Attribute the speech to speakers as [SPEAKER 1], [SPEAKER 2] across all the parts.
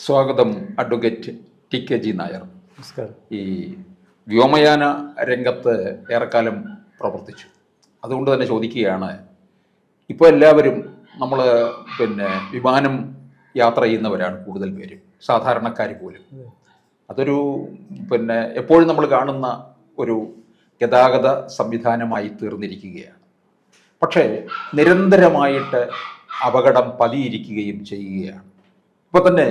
[SPEAKER 1] സ്വാഗതം അഡ്വക്കേറ്റ് ടി.കെ.ജി. നായർ.
[SPEAKER 2] നമസ്കാരം.
[SPEAKER 1] ഈ വ്യോമയാന രംഗത്ത് ഏറെക്കാലം പ്രവർത്തിച്ചു. അതുകൊണ്ട് തന്നെ ചോദിക്കുകയാണ്, ഇപ്പോൾ എല്ലാവരും നമ്മൾ വിമാനം യാത്ര ചെയ്യുന്നവരാണ് കൂടുതൽ പേരും, സാധാരണക്കാർ പോലും. അതൊരു എപ്പോഴും നമ്മൾ കാണുന്ന ഒരു ഗതാഗത സംവിധാനമായി തീർന്നിരിക്കുകയാണ്. പക്ഷേ നിരന്തരമായിട്ട് അപകടം പതിയിരിക്കുകയും ചെയ്യുകയാണ്. ഇപ്പോൾ തന്നെ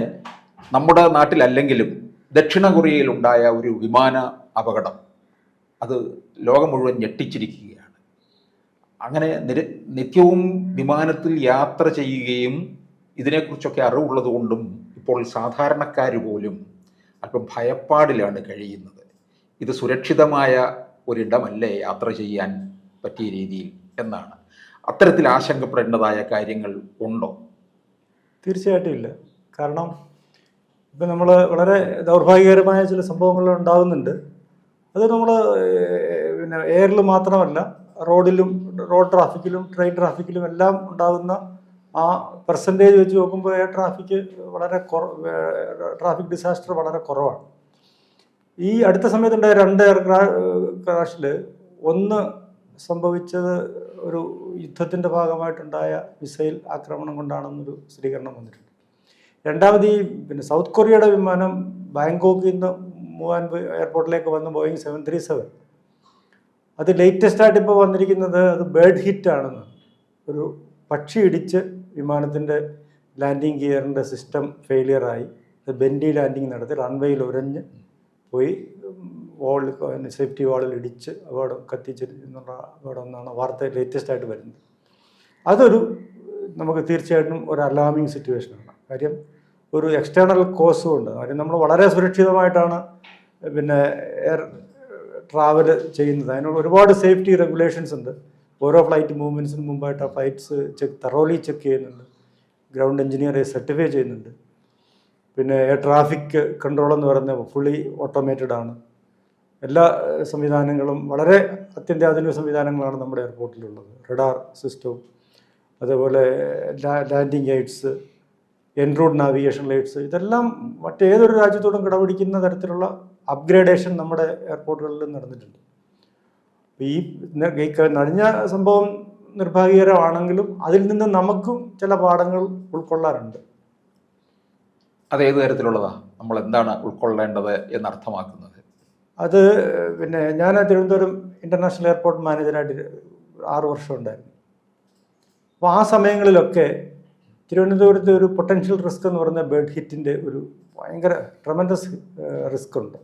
[SPEAKER 1] നമ്മുടെ നാട്ടിലല്ലെങ്കിലും ദക്ഷിണ കൊറിയയിലുണ്ടായ ഒരു വിമാന അപകടം അത് ലോകം മുഴുവൻ ഞെട്ടിച്ചിരിക്കുകയാണ്. അങ്ങനെ നിത്യവും വിമാനത്തിൽ യാത്ര ചെയ്യുകയും ഇതിനെക്കുറിച്ചൊക്കെ അറിവുള്ളത് കൊണ്ടും ഇപ്പോൾ സാധാരണക്കാർ പോലും അല്പം ഭയപ്പാടിലാണ് കഴിയുന്നത്. ഇത് സുരക്ഷിതമായ ഒരിടമല്ലേ യാത്ര ചെയ്യാൻ പറ്റിയ രീതിയിൽ എന്നാണ്. അത്തരത്തിൽ ആശങ്കപ്പെടേണ്ടതായ കാര്യങ്ങൾ ഉണ്ടോ?
[SPEAKER 2] തീർച്ചയായിട്ടും ഇല്ല. കാരണം ഇപ്പം നമ്മൾ വളരെ ദൗർഭാഗ്യകരമായ ചില സംഭവങ്ങൾ ഉണ്ടാകുന്നുണ്ട്. അത് നമ്മൾ എയറിൽ മാത്രമല്ല, റോഡ് ട്രാഫിക്കിലും ട്രെയിൻ ട്രാഫിക്കിലും എല്ലാം ഉണ്ടാകുന്ന ആ പെർസെൻറ്റേജ് വെച്ച് നോക്കുമ്പോൾ എയർ ട്രാഫിക് ഡിസാസ്റ്റർ വളരെ കുറവാണ്. ഈ അടുത്ത സമയത്തുണ്ടായ 2 എയർ ക്രാഷിൽ ഒന്ന് സംഭവിച്ചത് ഒരു യുദ്ധത്തിൻ്റെ ഭാഗമായിട്ടുണ്ടായ മിസൈൽ ആക്രമണം കൊണ്ടാണെന്നൊരു സ്ഥിരീകരണം വന്നിട്ടുണ്ട്. രണ്ടാമത് സൗത്ത് കൊറിയയുടെ വിമാനം ബാങ്കോക്കിൽ നിന്ന് എയർപോർട്ടിലേക്ക് വന്ന ബോയിങ് 737, അത് ലേറ്റസ്റ്റ് ആയിട്ട് ഇപ്പോൾ വന്നിരിക്കുന്നത് അത് ബേർഡ് ഹിറ്റ് ആണെന്ന്. ഒരു പക്ഷി ഇടിച്ച് വിമാനത്തിൻ്റെ ലാൻഡിങ് ഗിയറിൻ്റെ സിസ്റ്റം ഫെയിലിയറായി അത് ബെൻഡി ലാൻഡിങ് നടത്തി റൺവേയിൽ ഉരഞ്ഞ് പോയി സേഫ്റ്റി വാളിൽ ഇടിച്ച് അപകടം കത്തിച്ചെന്നുള്ള അപകടം എന്നാണ് വാർത്ത ലേറ്റസ്റ്റ് ആയിട്ട് വരുന്നത്. അതൊരു നമുക്ക് തീർച്ചയായിട്ടും ഒരു അലാമിങ് സിറ്റുവേഷനാണ്. കാര്യം ഒരു എക്സ്റ്റേണൽ കോസും ഉണ്ട്. കാര്യം നമ്മൾ വളരെ സുരക്ഷിതമായിട്ടാണ് എയർ ട്രാവൽ ചെയ്യുന്നത്. അതിനുള്ള ഒരുപാട് സേഫ്റ്റി റെഗുലേഷൻസ് ഉണ്ട്. ഓരോ ഫ്ലൈറ്റ് മൂവ്മെൻറ്റ്സിന് മുമ്പായിട്ട് ആ ഫ്ലൈറ്റ്സ് തറോലി ചെക്ക് ചെയ്യുന്നുണ്ട്, ഗ്രൗണ്ട് എഞ്ചിനീയറെ സർട്ടിഫൈ ചെയ്യുന്നുണ്ട്. എയർ ട്രാഫിക് കൺട്രോൾ എന്ന് പറയുന്നത് ഫുള്ളി ഓട്ടോമേറ്റഡ് ആണ്. എല്ലാ സംവിധാനങ്ങളും വളരെ അത്യന്താധുനിക സംവിധാനങ്ങളാണ് നമ്മുടെ എയർപോർട്ടിലുള്ളത്. റഡാർ സിസ്റ്റവും അതേപോലെ landing lights, en route navigation lights, ഇതെല്ലാം മറ്റേതൊരു രാജ്യത്തോടും കിടപിടിക്കുന്ന തരത്തിലുള്ള അപ്ഗ്രേഡേഷൻ നമ്മുടെ എയർപോർട്ടുകളിൽ നടന്നിട്ടുണ്ട്. ഈ കഴിഞ്ഞ സംഭവം നിർഭാഗ്യകരമാണെങ്കിലും അതിൽ നിന്ന് നമുക്കും ചില പാഠങ്ങൾ ഉൾക്കൊള്ളാറുണ്ട്.
[SPEAKER 1] അതേത് തരത്തിലുള്ളതാണ്? നമ്മൾ എന്താണ് ഉൾക്കൊള്ളേണ്ടത് എന്നർത്ഥമാക്കുന്നത്?
[SPEAKER 2] അത് ഞാൻ തിരുവനന്തപുരം ഇൻ്റർനാഷണൽ എയർപോർട്ട് മാനേജറായിട്ട് 6 വർഷം ഉണ്ടായിരുന്നു. അപ്പോൾ ആ സമയങ്ങളിലൊക്കെ തിരുവനന്തപുരത്ത് ഒരു പൊട്ടൻഷ്യൽ റിസ്ക് എന്ന് പറയുന്ന ബേർഡ് ഹിറ്റിൻ്റെ ഒരു ഭയങ്കര ട്രമൻഡസ് റിസ്ക് ഉണ്ട്.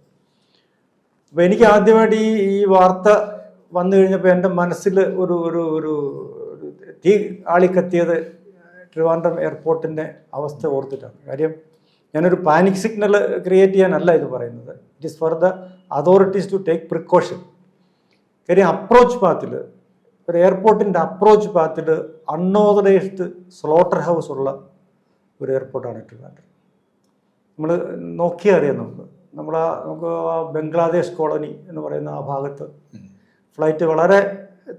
[SPEAKER 2] അപ്പോൾ എനിക്ക് ആദ്യമായിട്ട് ഈ വാർത്ത വന്നു കഴിഞ്ഞപ്പോൾ എൻ്റെ മനസ്സിൽ ഒരു ഒരു ഒരു തീ ആളിക്കത്തിയത് ട്രിവാൻഡ്രം എയർപോർട്ടിൻ്റെ അവസ്ഥ ഓർത്തിട്ടാണ്. കാര്യം ഞാനൊരു പാനിക് സിഗ്നൽ ക്രിയേറ്റ് ചെയ്യാനല്ല ഇത് പറയുന്നത്. It is for the authorities to take precaution. കാര്യം അപ്രോച്ച് പാത്തിൽ, ഒരു എയർപോർട്ടിൻ്റെ അപ്രോച്ച് പാത്തിൽ അൺഓതറൈസ്ഡ് സ്ലോട്ടർ ഹൗസ് ഉള്ള ഒരു എയർപോർട്ടാണ് ട്രിവാൻഡ്രം. നമ്മൾ നോക്കിയാൽ അറിയാം. നമുക്ക് ആ ബംഗ്ലാദേശ് കോളനി എന്ന് പറയുന്ന ആ ഭാഗത്ത് ഫ്ലൈറ്റ് വളരെ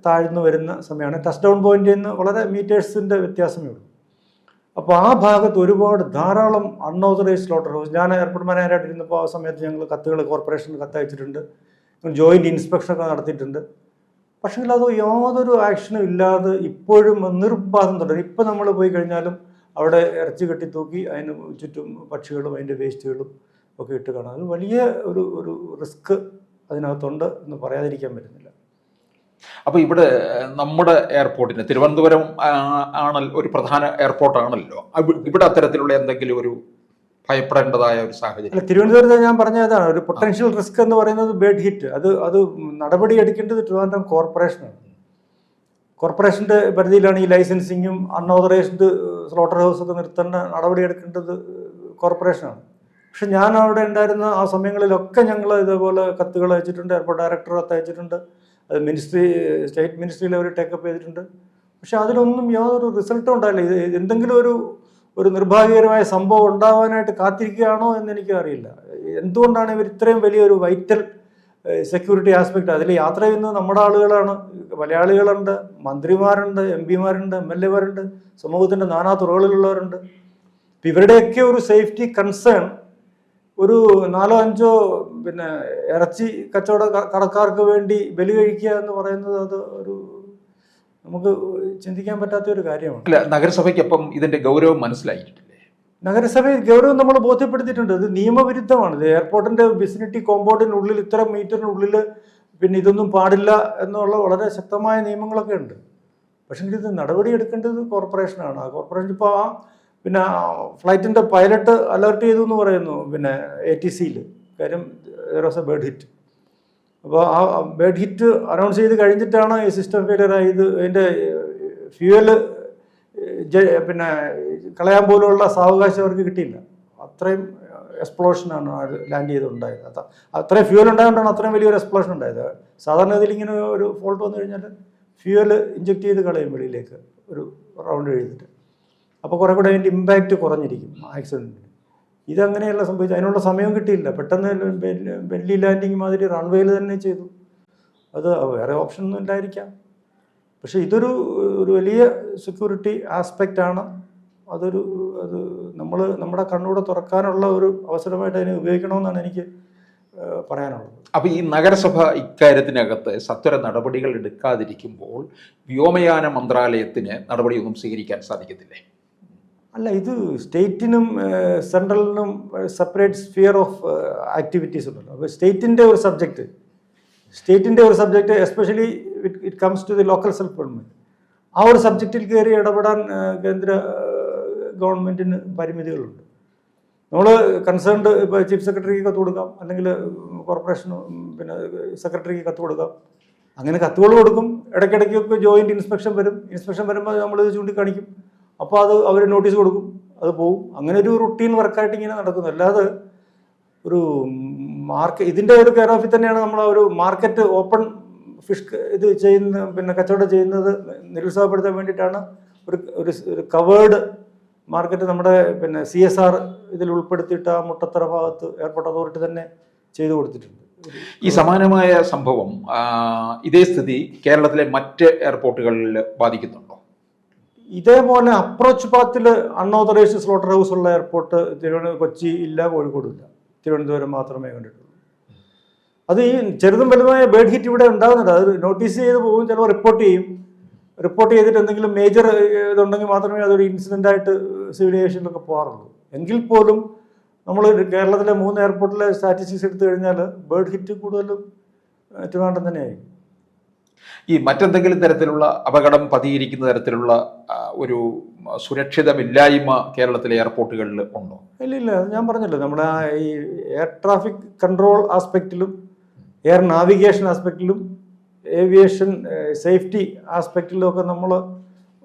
[SPEAKER 2] താഴ്ന്നു വരുന്ന സമയമാണ്. ടച്ച് ഡൗൺ പോയിന്റിൽ നിന്ന് വളരെ മീറ്റേഴ്സിൻ്റെ വ്യത്യാസമേ ഉള്ളൂ. അപ്പോൾ ആ ഭാഗത്ത് ധാരാളം അൺഓതറൈസ്ഡ് സ്ലോട്ടർ ഹൗസ്. ഞാൻ എയർപോർട്ട് മാനേജറായിട്ട് ഇരുന്നപ്പോൾ ആ സമയത്ത് ഞങ്ങൾ കോർപ്പറേഷന് കത്തയച്ചിട്ടുണ്ട്, ജോയിൻറ്റ് ഇൻസ്പെക്ഷനൊക്കെ നടത്തിയിട്ടുണ്ട്. പക്ഷേ അത് യാതൊരു ആക്ഷനും ഇല്ലാതെ ഇപ്പോഴും നിർബാധം തുടരും. ഇപ്പം നമ്മൾ പോയി കഴിഞ്ഞാലും അവിടെ ഇറച്ചി കെട്ടി തൂക്കി അതിന് ചുറ്റും പക്ഷികളും അതിൻ്റെ വേസ്റ്റുകളും ഒക്കെ ഇട്ട് കാണാം. അത് വലിയ ഒരു റിസ്ക് അതിനകത്തുണ്ട് എന്ന് പറയാതിരിക്കാൻ പറ്റുന്നില്ല.
[SPEAKER 1] അപ്പോൾ ഇവിടെ നമ്മുടെ എയർപോർട്ടിന് തിരുവനന്തപുരം ആണല്ലോ ഒരു പ്രധാന എയർപോർട്ടാണല്ലോ. ഇവിടെ അത്തരത്തിലുള്ള എന്തെങ്കിലും ഒരു ഭയപ്പെടേണ്ടതായ ഒരു സാഹചര്യം?
[SPEAKER 2] അല്ല, തിരുവനന്തപുരത്ത് ഞാൻ പറഞ്ഞതാണ് ഒരു പൊട്ടൻഷ്യൽ റിസ്ക് എന്ന് പറയുന്നത് ബേർഡ് ഹിറ്റ്. അത് നടപടി എടുക്കേണ്ടത് ട്രിവാൻഡ്രം കോർപ്പറേഷനാണ്. കോർപ്പറേഷൻ്റെ പരിധിയിലാണ് ഈ ലൈസൻസിങ്ങും അൺഓതറൈസ്ഡ് സ്ലോട്ടർ ഹൗസൊക്കെ നിർത്തേണ്ട നടപടി എടുക്കേണ്ടത് കോർപ്പറേഷനാണ്. പക്ഷെ ഞാൻ അവിടെ ഉണ്ടായിരുന്ന ആ സമയങ്ങളിലൊക്കെ ഞങ്ങൾ ഇതേപോലെ കത്തുകൾ അയച്ചിട്ടുണ്ട്, എയർപോർട്ട് ഡയറക്ടർ കത്ത് അയച്ചിട്ടുണ്ട്, അത് സ്റ്റേറ്റ് മിനിസ്ട്രിയിൽ അവർ ടേക്കപ്പ് ചെയ്തിട്ടുണ്ട്. പക്ഷെ അതിലൊന്നും യാതൊരു റിസൾട്ടും ഉണ്ടായില്ല. ഇത് എന്തെങ്കിലും ഒരു നിർഭാഗ്യകരമായ സംഭവം ഉണ്ടാകാനായിട്ട് കാത്തിരിക്കുകയാണോ എന്നെനിക്ക് അറിയില്ല. എന്തുകൊണ്ടാണ് ഇവർ ഇത്രയും വലിയൊരു വൈറ്റൽ സെക്യൂരിറ്റി ആസ്പെക്റ്റ് അതിൽ യാത്ര ചെയ്യുന്നത് നമ്മുടെ ആളുകളാണ്. മലയാളികളുണ്ട്, മന്ത്രിമാരുണ്ട്, MP മാരുണ്ട്, MLA മാരുണ്ട്, സമൂഹത്തിൻ്റെ നാനാ തുറകളിലുള്ളവരുണ്ട്. ഇപ്പം ഇവരുടെയൊക്കെ ഒരു സേഫ്റ്റി കൺസേൺ ഒരു 4-5 പിന്നെ ഇറച്ചി കച്ചവട കടക്കാർക്ക് വേണ്ടി ബലി കഴിക്കുക എന്ന് പറയുന്നത് അത് ഒരു നമുക്ക് ചിന്തിക്കാൻ പറ്റാത്ത ഒരു കാര്യമാണ്.
[SPEAKER 1] അല്ല, നഗരസഭയ്ക്കൊപ്പം ഇതിന്റെ ഗൗരവം മനസ്സിലായിട്ടില്ലേ?
[SPEAKER 2] നഗരസഭയിൽ ഗൗരവം നമ്മൾ ബോധ്യപ്പെടുത്തിയിട്ടുണ്ട്. ഇത് നിയമവിരുദ്ധമാണ്. ഇത് എയർപോർട്ടിന്റെ വിസിനിറ്റി കോമ്പൗണ്ടിനുള്ളിൽ ഇത്ര മീറ്ററിനുള്ളിൽ പിന്നെ ഇതൊന്നും പാടില്ല എന്നുള്ള വളരെ ശക്തമായ നിയമങ്ങളൊക്കെ ഉണ്ട്. പക്ഷേ ഇത് നടപടി എടുക്കേണ്ടത് കോർപ്പറേഷനാണ്. ആ കോർപ്പറേഷൻ ഇപ്പോൾ പിന്നെ ഫ്ലൈറ്റിൻ്റെ പൈലറ്റ് അലർട്ട് ചെയ്തു എന്ന് പറയുന്നു പിന്നെ ATCയിൽ. കാര്യം there was a bird hit. അപ്പോൾ ആ ബേർഡ് ഹിറ്റ് അനൗൺസ് ചെയ്ത് കഴിഞ്ഞിട്ടാണ് ഈ സിസ്റ്റം ഫെയിലിയർ ആയത്. അതിൻ്റെ ഫ്യൂവൽ പിന്നെ കളയാൻ പോലുള്ള സാവകാശം അവർക്ക് കിട്ടിയില്ല. അത്രയും എക്സ്പ്ലോഷനാണ് അത് ലാൻഡ് ചെയ്തുണ്ടായത്. അത്രയും ഫ്യൂവൽ ഉണ്ടായതുകൊണ്ടാണ് അത്രയും വലിയൊരു എക്സ്പ്ലോഷൻ ഉണ്ടായത്. സാധാരണ ഇതിൽ ഇങ്ങനെ ഒരു ഫോൾട്ട് വന്നു കഴിഞ്ഞാൽ ഫ്യൂവൽ ഇഞ്ചെക്ട് ചെയ്ത് കളയും വെളിയിലേക്ക് ഒരു റൗണ്ട് എഴുതിയിട്ട്. അപ്പോൾ കുറേ കൂടെ അതിൻ്റെ ഇമ്പാക്റ്റ് കുറഞ്ഞിരിക്കും ആക്സിഡൻറ്റിന്. ഇതങ്ങനെയല്ല സംഭവിച്ചത്. അതിനുള്ള സമയം കിട്ടിയില്ല. പെട്ടെന്ന് ബെല്ലി ലാൻഡിങ് മാതിരി റൺവേയിൽ തന്നെ ചെയ്തു. അത് വേറെ ഓപ്ഷൻ ഒന്നും ഇല്ലായിരിക്കാം. പക്ഷേ ഇതൊരു വലിയ സെക്യൂരിറ്റി ആസ്പെക്റ്റാണ്. അത് നമ്മുടെ കണ്ണൂടെ തുറക്കാനുള്ള ഒരു അവസരമായിട്ട് അതിനെ ഉപയോഗിക്കണമെന്നാണ് എനിക്ക് പറയാനുള്ളത്.
[SPEAKER 1] അപ്പോൾ ഈ നഗരസഭ ഇക്കാര്യത്തിനകത്ത് സത്വര നടപടികൾ എടുക്കാതിരിക്കുമ്പോൾ വ്യോമയാന മന്ത്രാലയത്തിന് നടപടിയൊന്നും സ്വീകരിക്കാൻ സാധിക്കത്തില്ലേ?
[SPEAKER 2] അല്ല, ഇത് സ്റ്റേറ്റിനും സെൻട്രലിനും സെപ്പറേറ്റ് സ്ഫിയർ ഓഫ് ആക്ടിവിറ്റീസ് ഉണ്ടല്ലോ. അപ്പോൾ സ്റ്റേറ്റിൻ്റെ ഒരു subject especially it comes to the local self government. ആ ഒരു സബ്ജക്റ്റിൽ കയറി ഇടപെടാൻ കേന്ദ്ര ഗവൺമെൻറ്റിന് പരിമിതികളുണ്ട്. നമ്മൾ കൺസേൺഡ് ഇപ്പോൾ ചീഫ് സെക്രട്ടറിക്ക് കത്ത് കൊടുക്കാം, അല്ലെങ്കിൽ കോർപ്പറേഷൻ പിന്നെ സെക്രട്ടറിക്ക് കത്ത് കൊടുക്കാം. അങ്ങനെ കത്തുകൾ കൊടുക്കും. ഇടയ്ക്കിടയ്ക്കൊക്കെ ജോയിൻറ്റ് ഇൻസ്പെക്ഷൻ വരും. ഇൻസ്പെക്ഷൻ വരുമ്പോൾ നമ്മളിത് ചൂണ്ടിക്കാണിക്കും. അപ്പോൾ അത് അവർ നോട്ടീസ് കൊടുക്കും, അത് പോവും. അങ്ങനെ ഒരു റുട്ടീൻ വർക്കായിട്ട് ഇങ്ങനെ നടക്കുന്നു. അല്ലാതെ ഒരു ഇതിൻ്റെ ഒരു കെയർ ഓഫിൽ തന്നെയാണ് നമ്മൾ ഒരു മാർക്കറ്റ് ഓപ്പൺ ഫിഷ് ഇത് ചെയ്യുന്ന പിന്നെ കച്ചവടം ചെയ്യുന്നത് നിരുത്സാഹപ്പെടുത്താൻ വേണ്ടിയിട്ടാണ് ഒരു കവേർഡ് മാർക്കറ്റ് നമ്മുടെ പിന്നെ CSR ഇതിൽ ഉൾപ്പെടുത്തിയിട്ട് ആ മുട്ടത്തറ ഭാഗത്ത് എയർപോർട്ട് അതോറിറ്റി തന്നെ ചെയ്തു കൊടുത്തിട്ടുണ്ട്.
[SPEAKER 1] ഈ സമാനമായ സംഭവം ഇതേ സ്ഥിതി കേരളത്തിലെ മറ്റ് എയർപോർട്ടുകളിൽ ബാധിക്കുന്നുണ്ടോ?
[SPEAKER 2] ഇതേപോലെ അപ്രോച്ച് പാത്തിൽ അൺഓതറൈസ്ഡ് സ്ലോട്ടർ ഹൗസ് ഉള്ള എയർപോർട്ട് കൊച്ചി ഇല്ല, കോഴിക്കോടും ഇല്ല, തിരുവനന്തപുരം മാത്രമേ കണ്ടിട്ടുള്ളൂ. അത് ഈ ചെറുതും വലുതുമായ ബേർഡ് ഹിറ്റ് ഇവിടെ ഉണ്ടാകുന്നുണ്ട്. അത് നോട്ടീസ് ചെയ്ത് പോകും, ചിലപ്പോൾ റിപ്പോർട്ട് ചെയ്തിട്ട് എന്തെങ്കിലും മേജർ ഇതുണ്ടെങ്കിൽ മാത്രമേ അതൊരു ഇൻസിഡൻ്റായിട്ട് സിവിൽ ഏവിയേഷനിലൊക്കെ പോകാറുള്ളൂ. എങ്കിൽ പോലും നമ്മൾ കേരളത്തിലെ 3 എയർപോർട്ടിലെ സ്റ്റാറ്റിസ്റ്റിക്സ് എടുത്തു കഴിഞ്ഞാൽ ബേർഡ് ഹിറ്റ് കൂടുതലും ട്രിവാൻഡ്രം തന്നെയായിരിക്കും.
[SPEAKER 1] ഈ മറ്റെന്തെങ്കിലും തരത്തിലുള്ള അപകടം പതിയിരിക്കുന്ന തരത്തിലുള്ള ഒരു സുരക്ഷിതമില്ലായ്മ കേരളത്തിലെ എയർപോർട്ടുകളിൽ ഉണ്ടോ?
[SPEAKER 2] ഇല്ല, ഞാൻ പറഞ്ഞല്ലോ, നമ്മുടെ ഈ എയർ ട്രാഫിക് കൺട്രോൾ ആസ്പെക്റ്റിലും എയർ നാവിഗേഷൻ ആസ്പെക്റ്റിലും ഏവിയേഷൻ സേഫ്റ്റി ആസ്പെക്റ്റിലും ഒക്കെ നമ്മൾ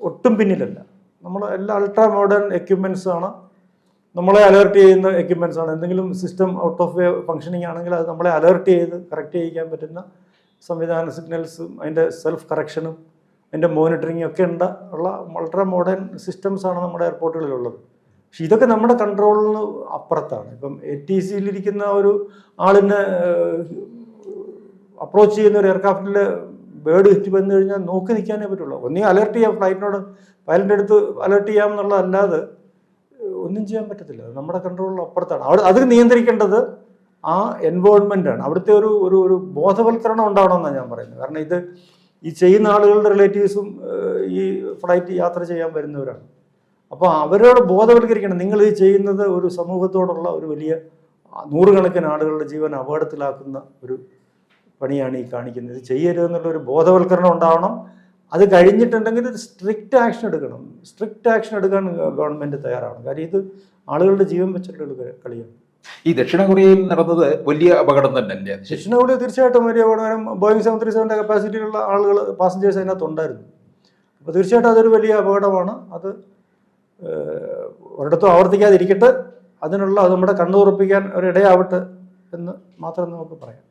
[SPEAKER 2] ഒട്ടും പിന്നിലല്ല. നമ്മൾ എല്ലാ അൾട്രാ മോഡേൺ എക്യുപ്മെൻറ്റ്സ് ആണ്, നമ്മളെ അലേർട്ട് ചെയ്യുന്ന എക്യുപ്മെൻറ്റ്സ് ആണ്. എന്തെങ്കിലും system out of way functioning ആണെങ്കിൽ അത് നമ്മളെ അലേർട്ട് ചെയ്ത് കറക്റ്റ് ചെയ്യിക്കാൻ പറ്റുന്ന സംവിധാന സിഗ്നൽസും അതിൻ്റെ സെൽഫ് കറക്ഷനും അതിൻ്റെ മോണിറ്ററിങ്ങും ഒക്കെ ഉള്ള അൾട്രാ മോഡേൺ സിസ്റ്റംസാണ് നമ്മുടെ എയർപോർട്ടുകളിലുള്ളത്. പക്ഷെ ഇതൊക്കെ നമ്മുടെ കൺട്രോളിന് അപ്പുറത്താണ്. ഇപ്പം ATCയിലിരിക്കുന്ന ഒരു ആളിനെ അപ്രോച്ച് ചെയ്യുന്ന ഒരു എയർക്രാഫ്റ്റിൽ ബേർഡ് ഹിറ്റ് വന്നു കഴിഞ്ഞാൽ നോക്കി നിൽക്കാനേ പറ്റുള്ളൂ. ഒന്നീ അലർട്ട് ചെയ്യാം, ഫ്ലൈറ്റിനോട് പൈലറ്റിൻ്റെ അടുത്ത് അലർട്ട് ചെയ്യാമെന്നുള്ളതല്ലാതെ ഒന്നും ചെയ്യാൻ പറ്റത്തില്ല. അത് നമ്മുടെ കൺട്രോളിന് അപ്പുറത്താണ്. അത് നിയന്ത്രിക്കേണ്ടത് ആ എൻവയോൺമെൻറ്റാണ്. അവിടുത്തെ ഒരു ബോധവൽക്കരണം ഉണ്ടാവണമെന്നാണ് ഞാൻ പറയുന്നത്. കാരണം ഈ ചെയ്യുന്ന ആളുകളുടെ റിലേറ്റീവ്സും ഈ ഫ്ലൈറ്റ് യാത്ര ചെയ്യാൻ വരുന്നവരാണ്. അപ്പോൾ അവരോട് ബോധവൽക്കരിക്കണം. നിങ്ങൾ ഈ ചെയ്യുന്നത് ഒരു സമൂഹത്തോടുള്ള ഒരു വലിയ 100 കണക്കിന് ആളുകളുടെ ജീവൻ അപകടത്തിലാക്കുന്ന ഒരു പണിയാണ് ഈ കാണിക്കുന്നത്. ഇത് ചെയ്യരുതെന്നുള്ളൊരു ബോധവൽക്കരണം ഉണ്ടാവണം. അത് കഴിഞ്ഞിട്ടുണ്ടെങ്കിൽ സ്ട്രിക്റ്റ് ആക്ഷൻ എടുക്കണം. സ്ട്രിക്റ്റ് ആക്ഷൻ എടുക്കാൻ ഗവൺമെൻറ് തയ്യാറാണ്. കാര്യം ഇത് ആളുകളുടെ ജീവൻ വെച്ചിട്ടുള്ള കളിയാണ്.
[SPEAKER 1] ഈ ദക്ഷിണ കൊറിയയിൽ നടന്നത് വലിയ അപകടം തന്നെയല്ലേ?
[SPEAKER 2] ദക്ഷിണ കൊറിയ തീർച്ചയായിട്ടും വലിയ അപകടം. ബോയിങ് 737 കപ്പാസിറ്റിയിലുള്ള ആളുകൾ പാസഞ്ചേഴ്സ് അതിനകത്ത് ഉണ്ടായിരുന്നു. അപ്പോൾ തീർച്ചയായിട്ടും അതൊരു വലിയ അപകടമാണ്. അത് ഒരിടത്തും ആവർത്തിക്കാതിരിക്കട്ടെ, അത് നമ്മുടെ കണ്ണുറപ്പിക്കാൻ ഒരിടയാവട്ടെ എന്ന് മാത്രം നമുക്ക് പറയാം.